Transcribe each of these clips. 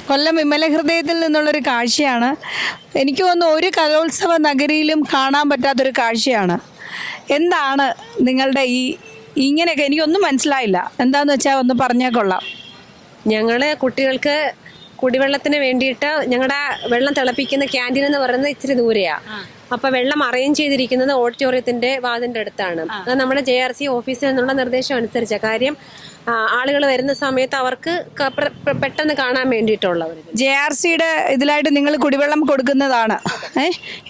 കൊല്ലം വിമല ഹൃദയത്തിൽ നിന്നുള്ളൊരു കാഴ്ചയാണ്. എനിക്ക് തോന്നുന്നു ഒരു കലോത്സവ നഗരിയിലും കാണാൻ പറ്റാത്തൊരു കാഴ്ചയാണ്. എന്താണ് നിങ്ങളുടെ ഇങ്ങനെയൊക്കെ എനിക്കൊന്നും മനസ്സിലായില്ല. എന്താണെന്ന് വെച്ചാൽ ഒന്ന് പറഞ്ഞാൽ കൊള്ളാം. ഞങ്ങൾ കുട്ടികൾക്ക് കുടിവെള്ളത്തിന് വേണ്ടിയിട്ട് ഞങ്ങളുടെ വെള്ളം തിളപ്പിക്കുന്ന ക്യാൻറ്റീൻ എന്ന് പറയുന്നത് ഇച്ചിരി ദൂരെയാണ്. അപ്പോൾ വെള്ളം അറേഞ്ച് ചെയ്തിരിക്കുന്നത് ഓഡിറ്റോറിയത്തിന്റെ വാതിന്റെ അടുത്താണ്. അത് നമ്മുടെ JRC ഓഫീസിൽ നിന്നുള്ള നിർദ്ദേശം അനുസരിച്ചാണ്. കാര്യം ആളുകൾ വരുന്ന സമയത്ത് അവർക്ക് പെട്ടെന്ന് കാണാൻ വേണ്ടിയിട്ടുള്ളവർ JRCയുടെ ഇതിലായിട്ട് നിങ്ങൾ കുടിവെള്ളം കൊടുക്കുന്നതാണ്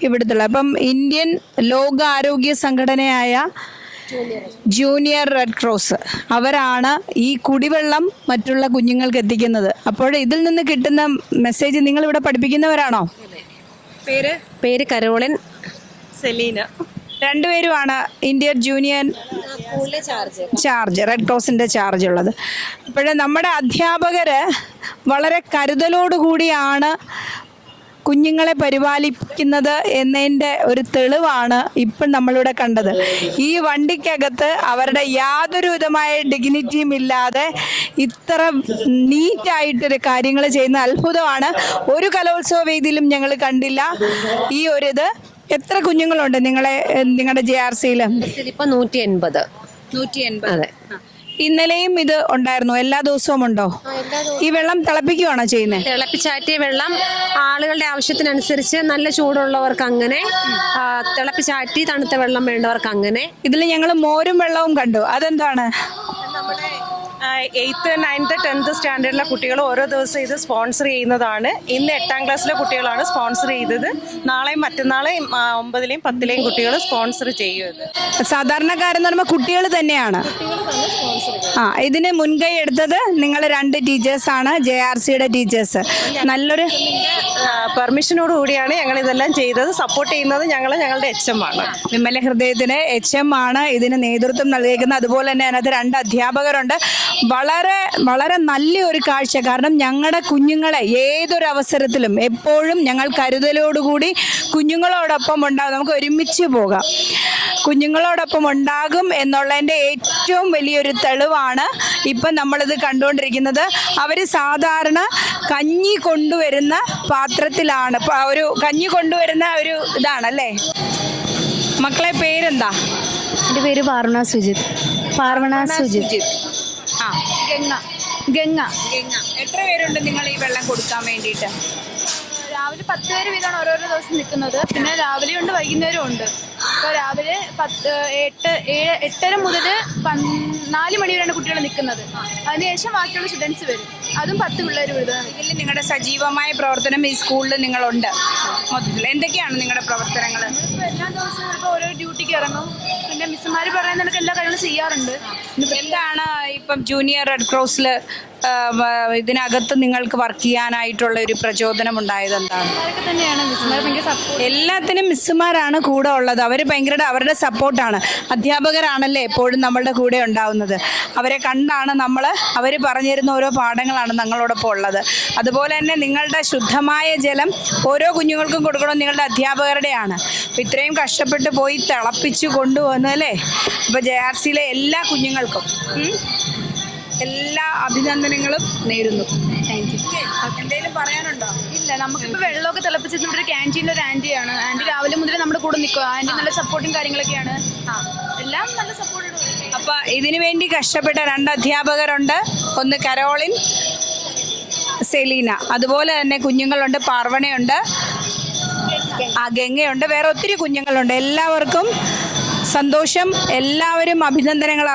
ഇവിടുത്തുള്ള. അപ്പം ഇന്ത്യൻ ലോകാരോഗ്യ സംഘടനയായ ജൂനിയർ റെഡ് ക്രോസ് അവരാണ് ഈ കുടിവെള്ളം മറ്റുള്ള കുഞ്ഞുങ്ങൾക്ക് എത്തിക്കുന്നത്. അപ്പോൾ ഇതിൽ നിന്ന് കിട്ടുന്ന മെസ്സേജ് നിങ്ങൾ ഇവിടെ പഠിപ്പിക്കുന്നവരാണോ? പേര് കരോളിൻ, സെലീന. രണ്ടുപേരുമാണ് ഇന്ത്യൻ ജൂനിയർ ചാർജ് റെഡ് ക്രോസിൻ്റെ ചാർജ് ഉള്ളത്. അപ്പോഴേ നമ്മുടെ അധ്യാപകർ വളരെ കരുതലോടുകൂടിയാണ് കുഞ്ഞുങ്ങളെ പരിപാലിക്കുന്നത് എന്നതിൻ്റെ ഒരു തെളിവാണ് ഇപ്പം നമ്മളിവിടെ കണ്ടത്. ഈ വണ്ടിക്കകത്ത് അവരുടെ യാതൊരു വിധമായ ഡിഗ്നിറ്റിയും ഇല്ലാതെ ഇത്ര നീറ്റായിട്ടൊരു കാര്യങ്ങൾ ചെയ്യുന്ന അത്ഭുതമാണ്. ഒരു കലോത്സവ വേദിയിലും ഞങ്ങൾ കണ്ടില്ല ഈ ഒരിത്. എത്ര കുഞ്ഞുങ്ങളുണ്ട് നിങ്ങളുടെ JRCയിൽ? ഇപ്പം 180. അതെ. ഇന്നലെയും ഇത് ഉണ്ടായിരുന്നു? എല്ലാ ദിവസവും ഉണ്ടോ? ഈ വെള്ളം തിളപ്പിക്കുകയാണോ ചെയ്യുന്നത്? തിളപ്പിച്ചാറ്റിയ വെള്ളം ആളുകളുടെ ആവശ്യത്തിനനുസരിച്ച് നല്ല ചൂടുള്ളവർക്ക് അങ്ങനെ, തിളപ്പിച്ചാറ്റി തണുത്ത വെള്ളം വേണ്ടവർക്ക് അങ്ങനെ. ഇതിൽ ഞങ്ങൾ മോരും വെള്ളവും കണ്ടു. അതെന്താണ്? 8th, 9th, 10th സ്റ്റാൻഡേർഡിലെ കുട്ടികൾ ഓരോ ദിവസം ഇത് സ്പോൺസർ ചെയ്യുന്നതാണ്. ഇന്ന് 8ാം ക്ലാസ്സിലെ കുട്ടികളാണ് സ്പോൺസർ ചെയ്തത്. നാളെയും മറ്റന്നാളെയും 9ലെയും 10ലെയും കുട്ടികൾ സ്പോൺസർ ചെയ്യും. സാധാരണക്കാരെന്ന് പറയുമ്പോൾ കുട്ടികൾ തന്നെയാണ്. ഇതിന് മുൻകൈ എടുത്തത് നിങ്ങൾ 2 ടീച്ചേഴ്സാണ്, JRCയുടെ ടീച്ചേഴ്സ്. നല്ലൊരു പെർമിഷനോട് കൂടിയാണ് ഞങ്ങൾ ഇതെല്ലാം ചെയ്തത്. സപ്പോർട്ട് ചെയ്യുന്നത് ഞങ്ങളുടെ HM ആണ്. വിമല ഹൃദയത്തിന് HM ആണ് ഇതിന് നേതൃത്വം നൽകിയിരിക്കുന്നത്. അതുപോലെ തന്നെ അതിനകത്ത് 2 അധ്യാപകരുണ്ട്. വളരെ വളരെ നല്ലൊരു കാഴ്ച. കാരണം ഞങ്ങളുടെ കുഞ്ഞുങ്ങളെ ഏതൊരവസരത്തിലും എപ്പോഴും ഞങ്ങൾ കരുതലോടുകൂടി കുഞ്ഞുങ്ങളോടൊപ്പം ഉണ്ടാകും. നമുക്ക് ഒരുമിച്ച് പോകാം, കുഞ്ഞുങ്ങളോടൊപ്പം ഉണ്ടാകും എന്നുള്ളതിൻ്റെ ഏറ്റവും വലിയൊരു തെളിവാണ് ഇപ്പം നമ്മളിത് കണ്ടുകൊണ്ടിരിക്കുന്നത്. അവർ സാധാരണ കഞ്ഞി കൊണ്ടുവരുന്ന പാത്രത്തിലാണ്, ഒരു കഞ്ഞി കൊണ്ടുവരുന്ന ഒരു ഇതാണല്ലേ. മക്കളെ പേരെന്താ? എൻ്റെ പേര് പാർവണ സുജിത്. ഗംഗ. എത്ര പേരുണ്ട് നിങ്ങൾ ഈ വെള്ളം കൊടുക്കാൻ വേണ്ടിയിട്ട്? രാവിലെ 10 പേര് വീതമാണ് ഓരോരോ ദിവസം നിൽക്കുന്നത്. പിന്നെ രാവിലെ ഉണ്ട്, വൈകുന്നേരം ഉണ്ട്. ഇപ്പോൾ രാവിലെ 8:30 മുതൽ 4 മണി വരെയാണ് കുട്ടികൾ നിൽക്കുന്നത്. അതിനുശേഷം ബാക്കിയുള്ള സ്റ്റുഡൻസ് വരും. അതും 10 പിള്ളേർ വീതം. ഇതിൽ നിങ്ങളുടെ സജീവമായ പ്രവർത്തനം ഈ സ്കൂളിൽ നിങ്ങളുണ്ട്. മൊത്തത്തിൽ എന്തൊക്കെയാണ് നിങ്ങളുടെ പ്രവർത്തനങ്ങൾ? ഇപ്പോൾ എല്ലാ ദിവസവും ഇപ്പോൾ ഓരോ ഡ്യൂട്ടിക്ക് ഇറങ്ങും. പിന്നെ മിസ്സുമാർ പറയുന്ന എല്ലാ കാര്യങ്ങളും ചെയ്യാറുണ്ട്. എന്താണ് ഇപ്പം ജൂനിയർ റെഡ് ക്രോസിൽ ഇതിനകത്ത് നിങ്ങൾക്ക് വർക്ക് ചെയ്യാനായിട്ടുള്ള ഒരു പ്രചോദനം ഉണ്ടായത്? എന്താണ്? തന്നെയാണ് മിസ്സുമാർ ഭയങ്കര സപ്പോർട്ട്. എല്ലാത്തിനും മിസ്സുമാരാണ് കൂടെ ഉള്ളത്. അവർ ഭയങ്കര അവരുടെ സപ്പോർട്ടാണ്. അധ്യാപകരാണല്ലേ എപ്പോഴും നമ്മളുടെ കൂടെ ഉണ്ടാവുന്നത്. അവരെ കണ്ടാണ് അവർ പറഞ്ഞു തരുന്ന ഓരോ പാഠങ്ങളാണ് ഞങ്ങളോടൊപ്പം ഉള്ളത്. അതുപോലെ തന്നെ നിങ്ങളുടെ ശുദ്ധമായ ജലം ഓരോ കുഞ്ഞുങ്ങൾക്കും കൊടുക്കണം നിങ്ങളുടെ അധ്യാപകരുടെയാണ്. അപ്പോൾ ഇത്രയും കഷ്ടപ്പെട്ട് പോയി തിളപ്പിച്ച് കൊണ്ടുവന്നല്ലേ. ഇപ്പോൾ JRCയിലെ എല്ലാ കുഞ്ഞുങ്ങൾക്കും എല്ലാ അഭിനന്ദനങ്ങളും നേരുന്നു. Thank you. എന്തെങ്കിലും പറയാനുണ്ടോ? ഇല്ല, നമുക്കിപ്പോൾ വെള്ളമൊക്കെ തിളപ്പിച്ചിട്ട് ഇവിടെ ഒരു ക്യാൻറ്റീനിൽ ഒരു ആൻറ്റിയാണ്. ആൻറ്റി രാവിലെ മുതൽ നമ്മുടെ കൂടെ നിൽക്കുക. ആൻറ്റി നല്ല സപ്പോർട്ടും കാര്യങ്ങളൊക്കെയാണ്. എല്ലാം നല്ല സപ്പോർട്ട്. അപ്പോൾ ഇതിനു വേണ്ടി കഷ്ടപ്പെട്ട 2 അധ്യാപകരുണ്ട്. ഒന്ന് കരോളിൻ, സെലീന. അതുപോലെ തന്നെ കുഞ്ഞുങ്ങളുണ്ട്, പാർവണയുണ്ട്, ഗംഗയുണ്ട്, വേറെ ഒത്തിരി കുഞ്ഞുങ്ങളുണ്ട്. എല്ലാവർക്കും സന്തോഷം. എല്ലാവരും അഭിനന്ദനങ്ങൾ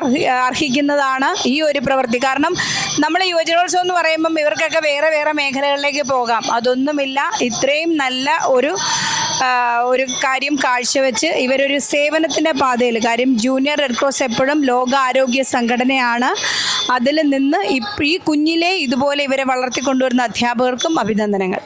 അർഹിക്കുന്നതാണ് ഈ ഒരു പ്രവൃത്തി. കാരണം നമ്മൾ യുവജനോത്സവം എന്ന് പറയുമ്പം ഇവർക്കൊക്കെ വേറെ വേറെ മേഖലകളിലേക്ക് പോകാം. അതൊന്നുമില്ല. ഇത്രയും നല്ല ഒരു കാര്യം കാഴ്ചവെച്ച് ഇവരൊരു സേവനത്തിൻ്റെ പാതയിൽ. കാര്യം ജൂനിയർ റെഡ് ക്രോസ് എപ്പോഴും ലോകാരോഗ്യ സംഘടനയാണ്. അതിൽ നിന്ന് ഈ കുഞ്ഞിലെ ഇതുപോലെ ഇവരെ വളർത്തിക്കൊണ്ടുവരുന്ന അധ്യാപകർക്കും അഭിനന്ദനങ്ങൾ.